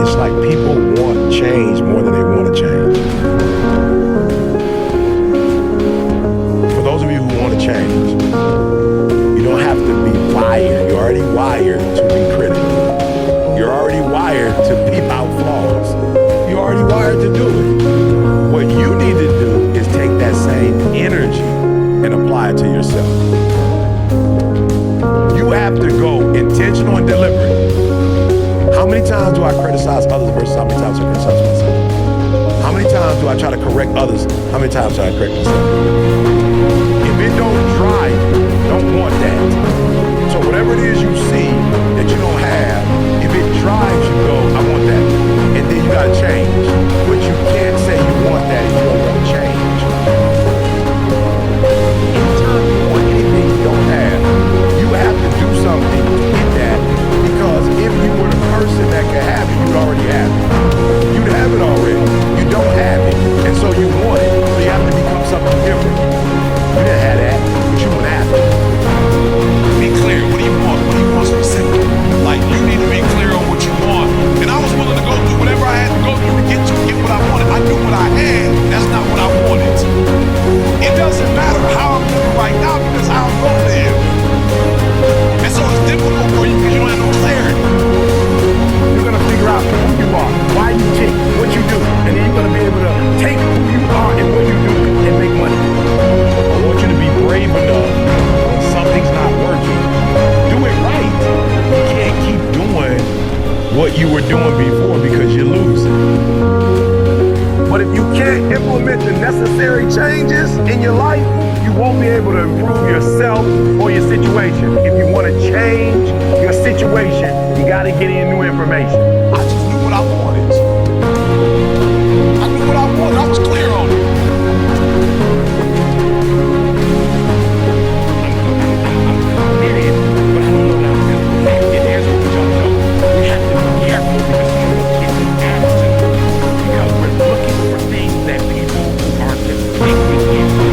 It's like people want change more than they want to change. For those of you who want to change, you don't have to be wired. You're already wired to be critical. You're already wired to peep out flaws. You're already wired to do it. What you need to do is take that same energy and apply it to yourself. You have to go intentional and deliberate. How many times do I criticize others versus how many times do I criticize myself? How many times do I try to correct others? How many times do I correct myself? If it don't drive you, don't want that. So whatever it is you see that you don't have, if it drives you, go, I want that. And then you gotta change. But you can't say you want that if you don't want change. Anytime you want anything you don't have, you have to do something to get that. Because if you were the person that could have it, you'd already have it. You'd have it already. You don't have it, and so you want it. So you have to become something different. You didn't have that, but you want after. Be clear. What do you want? What do you want specifically? Like, you need to be clear on what you want. And I was willing to go through whatever I had to go through to get what I wanted. I knew what I had. That's not what I wanted. It doesn't matter how I'm living right now because how I'm going to live. And so it's difficult for you because you don't have no clarity. You're gonna figure out who you are, why you tick, what you do, and then you're gonna be able to take who you are and what you do and make money. I want you to be brave enough when something's not working. Do it right. You can't keep doing what you were doing before because you're losing. But if you can't implement the necessary changes in your life, you won't be able to improve yourself or your situation. If you want to change your situation, you got to get in new information. I just knew what I wanted. I knew what I wanted. I was clear on it. I'm committed, but I don't know that I'm effective. Here's what we don't know. We have to be careful because some of those kids are absent because we're looking for things that people who are convicted can't do.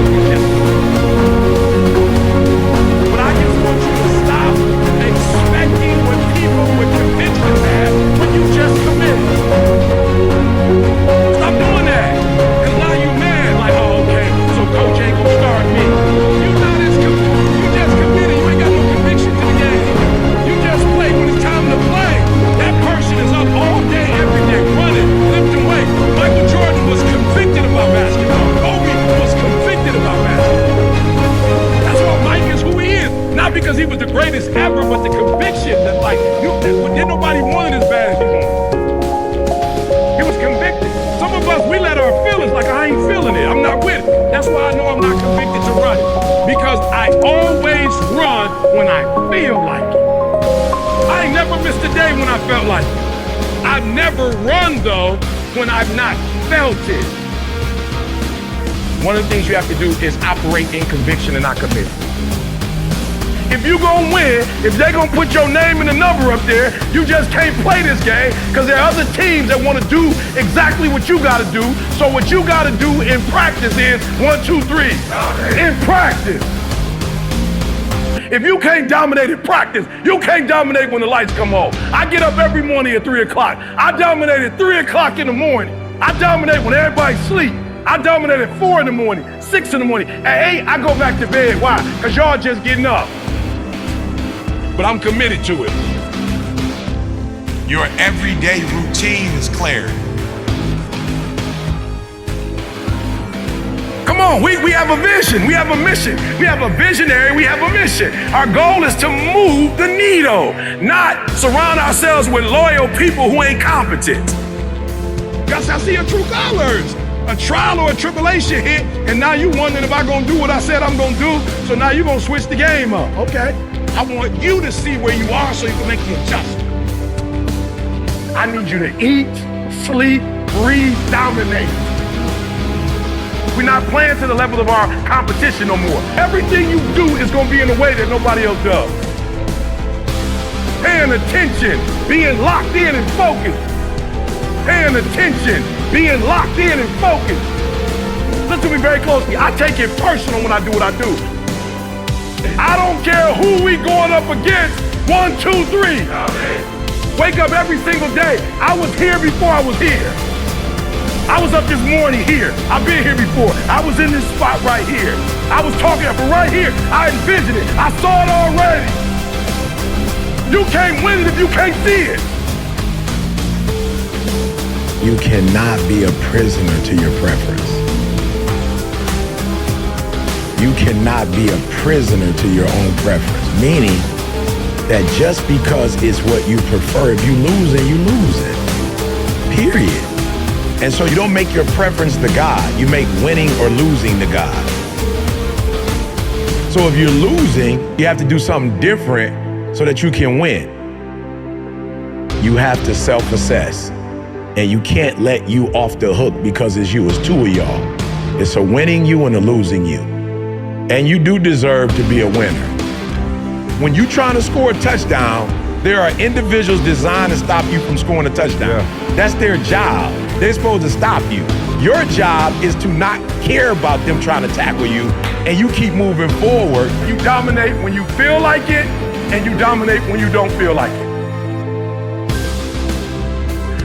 But I just want you to stop expecting what people with conviction have when you just commit. Stop doing that. Because now you mad. Like, oh, okay, so Coach ain't gonna start me. You just committed. You ain't got no conviction to the game. You just play when it's time to play. That person is up all day, every day, running, lifting weights. Michael Jordan was convicted about basketball. Kobe was convicted about basketball. That's why Mike is who he is. Not because he was the greatest ever, but the conviction that didn't nobody want it as bad as he wanted. He was convicted. Some of us, we let our feelings, like I ain't feeling it. I'm not with it. That's why I know I'm not convicted to run it. Because I always run when I feel like it. I ain't never missed a day when I felt like it. I've never run though when I've not felt it. One of the things you have to do is operate in conviction and not commit. If you gonna win, if they gonna put your name and the number up there, you just can't play this game because there are other teams that want to do exactly what you gotta do. So what you gotta do in practice is 1, 2, 3. In practice. If you can't dominate in practice, you can't dominate when the lights come on. I get up every morning at 3 o'clock. I dominate at 3 o'clock in the morning. I dominate when everybody's asleep. I dominate at 4 in the morning, 6 in the morning. At 8, I go back to bed. Why? Because y'all just getting up. But I'm committed to it. Your everyday routine is clear. Come on, we have a vision, we have a mission. We have a visionary, we have a mission. Our goal is to move the needle, not surround ourselves with loyal people who ain't competent. Because I see your true colors. A trial or a tribulation hit, and now you wondering if I'm gonna do what I said I'm gonna do, so now you're gonna switch the game up. Okay, I want you to see where you are so you can make the adjustment. I need you to eat, sleep, breathe, dominate. We're not playing to the level of our competition no more. Everything you do is gonna be in a way that nobody else does. Paying attention, being locked in and focused. Paying attention, being locked in and focused. Listen to me very closely. I take it personal when I do what I do. I don't care who we going up against. 1, 2, 3. Wake up every single day. I was here before I was here. I was up this morning here. I've been here before. I was in this spot right here. I was talking from right here. I envisioned it. I saw it already. You can't win it if you can't see it. You cannot be a prisoner to your preference. You cannot be a prisoner to your own preference, meaning that just because it's what you prefer, if you lose it, you lose it. Period. And so you don't make your preference the God. You make winning or losing the God. So if you're losing, you have to do something different so that you can win. You have to self-assess. And you can't let you off the hook because it's you. It's two of y'all. It's a winning you and a losing you. And you do deserve to be a winner. When you're trying to score a touchdown, there are individuals designed to stop you from scoring a touchdown. Yeah. That's their job. They're supposed to stop you. Your job is to not care about them trying to tackle you, and you keep moving forward. You dominate when you feel like it, and you dominate when you don't feel like it.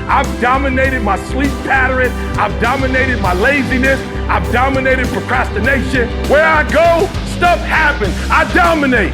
I've dominated my sleep pattern. I've dominated my laziness. I've dominated procrastination. Where I go, stuff happens. I dominate.